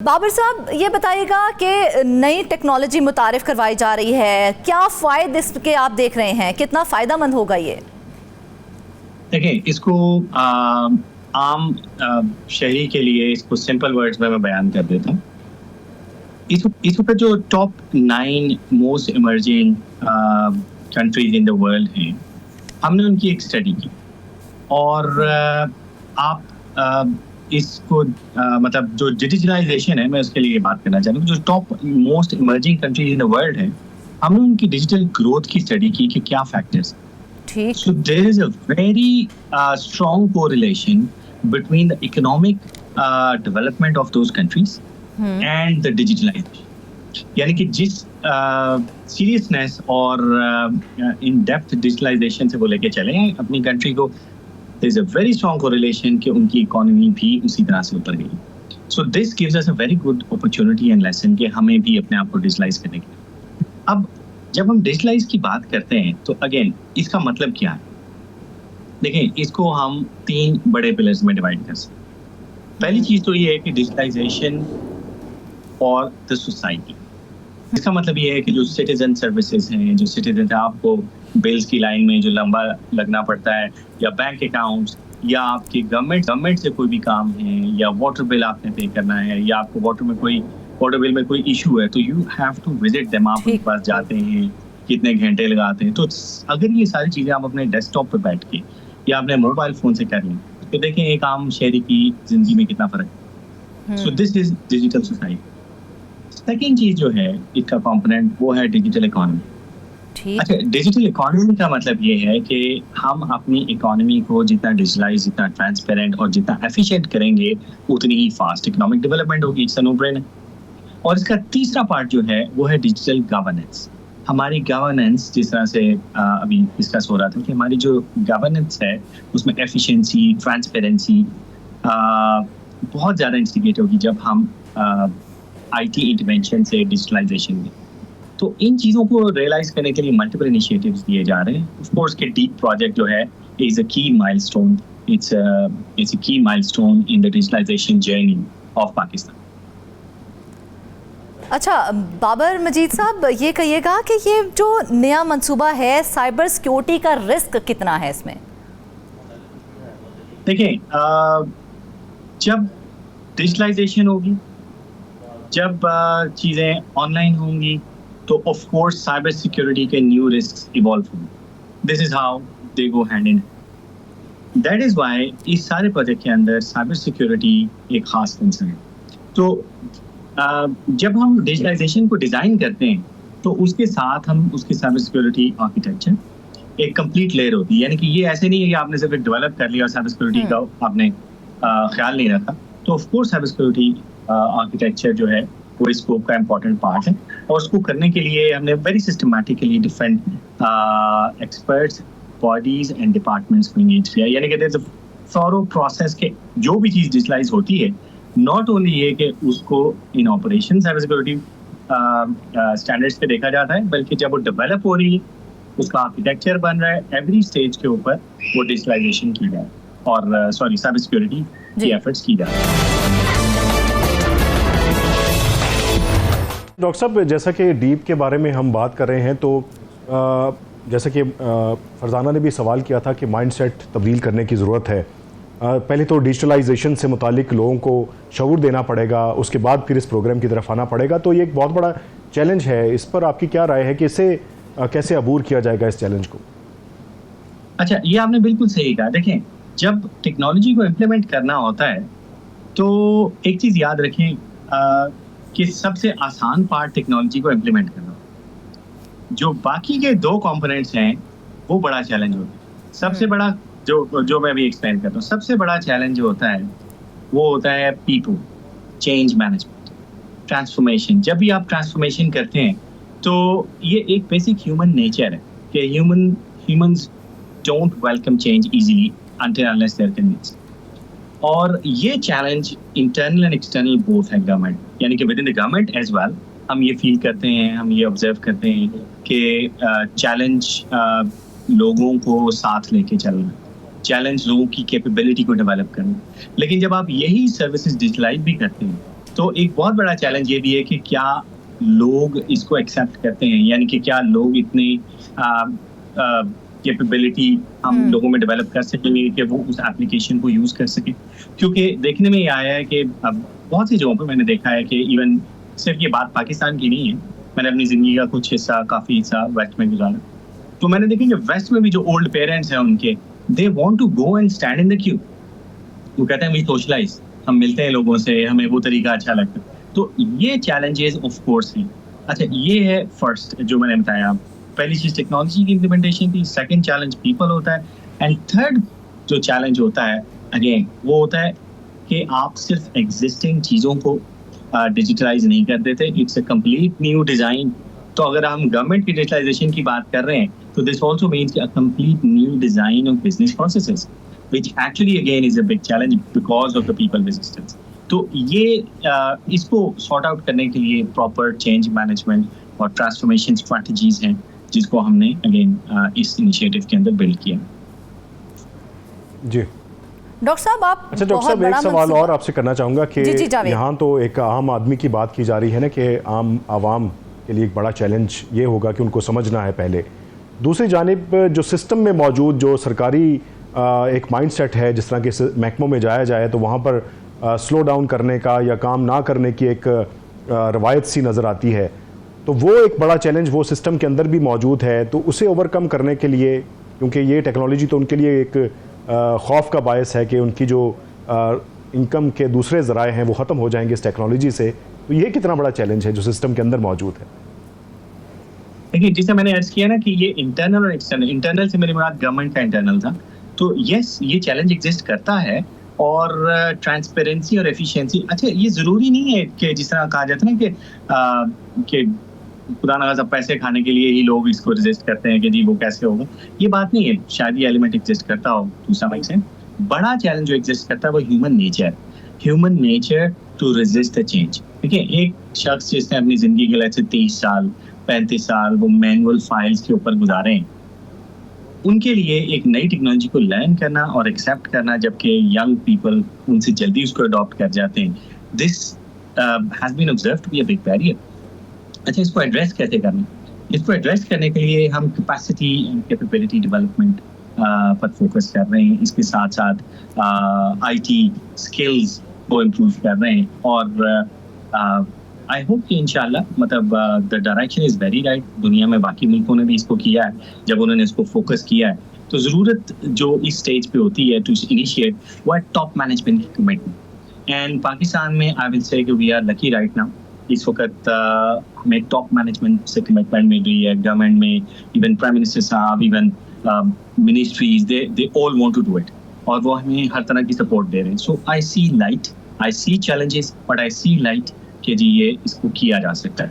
बाबर साहब, ये बताइएगा कि नई टेक्नोलॉजी मुतारिफ करवाई जा रही है, क्या फ़ायदे इसके आप देख रहे हैं, कितना फ़ायदामंद होगा ये? देखिए, इसको आम शहरी के लिए इसको सिंपल वर्ड्स में मैं बयान कर देता हूँ। इस वक्त जो top 9 most emerging countries in the world हैं, हमने उनकी एक स्टडी की और आप इसको मतलब जो डिजिटलाइजेशन है, मैं उसके लिए बात करना चाहता हूँ। जो top most emerging countries in the world है, हमने उनकी डिजिटल ग्रोथ की स्टडी की कि क्या factors. So there is a very strong correlation between the economic development of those countries and the digitalization. यानी कि जिस seriousness और in depth digitalization से वो लेके चले हैं अपनी country को, there is a very strong correlation कि उनकी economy भी उसी तरह से ऊपर गई. So this gives us a very good opportunity and lesson कि हमें भी अपने आप को digitalize करने की. अब जब हम डिजिटलाइज की बात करते हैं तो अगेन इसका मतलब क्या है? देखिए, इसको हम 3 बड़े पिलर्स में डिवाइड कर सकते हैं। पहली चीज तो ये है कि डिजिटलाइजेशन फॉर द सोसाइटी। इसका मतलब ये है कि जो सिटीजन सर्विसेज हैं, जो सिटीजन आपको बिल्स की लाइन में जो लंबा लगना पड़ता है, या बैंक अकाउंट्स, या आपके गवर्नमेंट से कोई भी काम है, या वाटर बिल आपने पे करना है, या आपको वाटर बिल में कोई इशू है, तो you have to visit them. आप उनके पास जाते हैं, कितने घंटे लगाते हैं। तो अगर ये सारी चीजें आप अपने डेस्कटॉप पे बैठ के या अपने मोबाइल फोन से कर लें तो देखें एक आम शहरी की जिंदगी में कितना फर्क है। So this is digital society. Second चीज जो है इसका कंपोनेंट, वो है डिजिटल इकोनॉमी। अच्छा, डिजिटल इकोनॉमी का मतलब ये है कि हम अपनी इकोनॉमी को जितना डिजिटलाइज, जितना ट्रांसपेरेंट और जितना एफिशिएंट करेंगे, उतनी ही फास्ट इकोनॉमिक डेवलपमेंट होगी। It's no brain. और इसका तीसरा पार्ट जो है वो है डिजिटल गवर्नेंस। हमारी गवर्नेंस, जिस तरह से अभी डिस्कस हो रहा था कि हमारी जो गवर्नेंस है उसमें एफिशिएंसी, ट्रांसपेरेंसी बहुत ज़्यादा इंस्टिगेट होगी जब हम आईटी इंटरवेंशन से डिजिटलाइजेशन में। तो इन चीज़ों को रियलाइज करने के लिए मल्टीपल इनिशिएटिव्स दिए जा रहे हैं। ऑफ कोर्स के डीप प्रोजेक्ट जो है इज अ की माइलस्टोन। इट्स अ की milestone in the digitalisation journey of Pakistan. अच्छा बाबर मजीद साहब, ये कहिएगा कि ये जो नया मंसूबा है, साइबर सिक्योरिटी का रिस्क कितना है इसमें? देखिए, जब डिजिटलाइजेशन होगी, जब चीज़ें ऑनलाइन होंगी, तो ऑफ कोर्स साइबर सिक्योरिटी के न्यू रिस्क इवॉल्व होंगे। This is how they go hand in. That is why इस सारे प्रोजेक्ट के अंदर साइबर सिक्योरिटी एक खास कंसर्न है। तो जब हम डिजिटलाइजेशन को डिज़ाइन करते हैं तो उसके साथ हम उसकी साइबर सिक्योरिटी आर्किटेक्चर एक कंप्लीट लेयर होती है। यानी कि ये ऐसे नहीं है कि आपने सिर्फ डेवलप कर लिया और साइबर सिक्योरिटी का आपने ख्याल नहीं रखा। तो of course cyber security architecture जो है वो इस स्कोप का इम्पॉर्टेंट पार्ट है, और उसको करने के लिए हमने very systematically different experts, bodies and departments को एंगेज किया। यानी कि थॉरो प्रोसेस के जो भी चीज़ डिजिटलाइज होती है, नॉट ओनली ये कि उसको इन ऑपरेशन साइबर सिक्योरिटी स्टैंडर्ड्स पे देखा जाता है, बल्कि जब वो डेवलप हो रही है, उसका आर्किटेक्चर बन रहा है, एवरी स्टेज के ऊपर वो डिजिटलाइजेशन की जाए और साइबर सिक्योरिटी की एफर्ट्स की जाए। डॉक्टर साहब, जैसा कि डीप के बारे में हम बात कर रहे हैं, तो जैसा कि फरजाना ने भी सवाल किया था कि माइंडसेट तब्दील करने की ज़रूरत है। पहले तो डिजिटलाइजेशन से मुतालिक लोगों को शऊर देना पड़ेगा, उसके बाद फिर इस प्रोग्राम की तरफ आना पड़ेगा। तो ये एक बहुत बड़ा चैलेंज है। इस पर आपकी क्या राय है कि इसे कैसे अबूर किया जाएगा इस चैलेंज को? अच्छा, ये आपने बिल्कुल सही कहा। देखें, जब टेक्नोलॉजी को इम्प्लीमेंट करना होता है तो एक चीज़ याद रखें कि सबसे आसान पार्ट टेक्नोलॉजी को इम्प्लीमेंट करना, जो बाकी के 2 कंपोनेंट्स हैं वो बड़ा चैलेंज होता है। सबसे बड़ा जो मैं अभी एक्सप्लेन करता हूँ, सबसे बड़ा चैलेंज जो होता है वो होता है पीपल, चेंज मैनेजमेंट, ट्रांसफॉर्मेशन। जब भी आप ट्रांसफॉर्मेशन करते हैं तो ये एक बेसिक ह्यूमन नेचर है कि humans don't welcome change easily until unless they are convinced. और ये challenge internal and external both है गवर्नमेंट, यानी कि within the government as well. हम ये फील करते हैं, हम ये ऑब्जर्व करते हैं कि चैलेंज लोगों को साथ लेके चलना, चैलेंज लोगों की कैपेबिलिटी को डेवलप करना। लेकिन जब आप यही सर्विसेज डिजिटलाइज भी करते हैं तो एक बहुत बड़ा चैलेंज ये भी है कि क्या लोग इसको एक्सेप्ट करते हैं, यानी कि क्या लोग इतने कैपेबिलिटी हम लोगों में डेवलप कर सकेंगे कि वो उस एप्लीकेशन को यूज कर सके। क्योंकि देखने में ये आया है कि अब बहुत सी जगहों पे मैंने देखा है कि इवन सिर्फ ये बात पाकिस्तान की नहीं है, मैंने अपनी जिंदगी का कुछ हिस्सा, काफी हिस्सा वेस्ट में गुजारा, तो मैंने देखा कि वेस्ट में भी जो ओल्ड पेरेंट्स हैं उनके, they want to go and stand in the queue. वो कहते हैं वी सोशलाइज, हम मिलते हैं लोगों से, हमें वो तरीका अच्छा लगता है। तो ये चैलेंजेस ऑफ कोर्स हैं। अच्छा, ये है फर्स्ट जो मैंने बताया। पहली चीज टेक्नोलॉजी की इम्प्लीमेंटेशन थी, सेकंड चैलेंज पीपल होता है, एंड थर्ड जो चैलेंज होता है अगेन वो होता है कि आप सिर्फ एग्जिस्टिंग चीजों को डिजिटलाइज नहीं कर देते, it's a complete new design. तो अगर हम गवर्नमेंट की डिजिटलाइजेशन की बात कर रहे हैं तो this also means a complete new design of business processes, which actually again is a big challenge because of the people resistance. तो ये इसको सॉर्ट आउट करने के लिए प्रॉपर चेंज मैनेजमेंट और ट्रांसफॉर्मेशन स्ट्रेटजीज हैं जिसको हमने अगेन इस इनिशिएटिव के अंदर बिल्ड किया। जी डॉक्टर साहब, आप अच्छा डॉक्टर साहब, एक सवाल और आपसे करना चाहूँगा कि यहाँ तो एक आम आदमी की बात की जा रही है ना कि आम आवाम के लिए एक बड़ा चैलेंज ये होगा कि उनको समझना है पहले। दूसरी जानिब जो सिस्टम में मौजूद जो सरकारी एक माइंडसेट है, जिस तरह के महकमों में जाया जाए तो वहाँ पर स्लो डाउन करने का या काम ना करने की एक रवायत सी नज़र आती है, तो वो एक बड़ा चैलेंज वो सिस्टम के अंदर भी मौजूद है। तो उसे ओवरकम करने के लिए, क्योंकि ये टेक्नोलॉजी तो उनके लिए एक खौफ का बायस है कि उनकी जो इनकम के दूसरे ज़राए हैं वो ख़त्म हो जाएंगे इस टेक्नोलॉजी से, तो ये कितना बड़ा चैलेंज है जो सिस्टम के अंदर मौजूद है? देखिए, जैसे मैंने अर्ज किया ना कि ये इंटरनल और एक्सटर्नल, इंटरनल से मेरी मुराद गवर्नमेंट का इंटरनल था, तो यस ये चैलेंज एग्जिस्ट करता है। और ट्रांसपेरेंसी और एफिशिएंसी, अच्छा ये ज़रूरी नहीं है कि जिस तरह कहा जाता है ना कि खुदा ना खास्ता पैसे खाने के लिए ही लोग इसको रेजिस्ट करते हैं कि जी वो कैसे होगा, ये बात नहीं है। शायद ये एलिमेंट एग्जिस्ट करता हो टू सम एक्सटेंट। बड़ा चैलेंज जो एग्जिस्ट करता है वो human nature to resist the change. देखिए, एक शख्स जिसने अपनी जिंदगी के लिए 30 साल 35 साल वो मैनुअल फाइल्स के ऊपर गुजारे हैं, उनके लिए एक नई टेक्नोलॉजी को लर्न करना और एक्सेप्ट करना, जबकि यंग पीपल उनसे जल्दी उसको अडॉप्ट कर जाते हैं, this has been observed to be a big barrier. अच्छा, इसको एड्रेस कैसे करना? इसको एड्रेस करने के लिए हम कैपेसिटी एंड कैपेबिलिटी डेवलपमेंट पर फोकस कर रहे हैं। इसके साथ साथ आईटी स्किल्स को इम्प्रूव कर रहे हैं और आई होप कि इंशाल्लाह मतलब the direction is very right. दुनिया में बाकी मुल्कों ने भी इसको किया है, जब उन्होंने इसको फोकस किया है। तो ज़रूरत जो इस स्टेज पे होती है टू इनिशिएट वो है टॉप मैनेजमेंट की कमिटमेंट। एंड पाकिस्तान में आई विल से कि we are lucky right now. इस वक्त हमें टॉप मैनेजमेंट से कमिटमेंट मिल रही है, गवर्नमेंट में इवन प्राइम मिनिस्टर साहब, even ministries, they all want to do it और वो हमें हर तरह की सपोर्ट दे रहे हैं। So I see light, I see challenges but I see light कि जी ये इसको किया जा सकता है।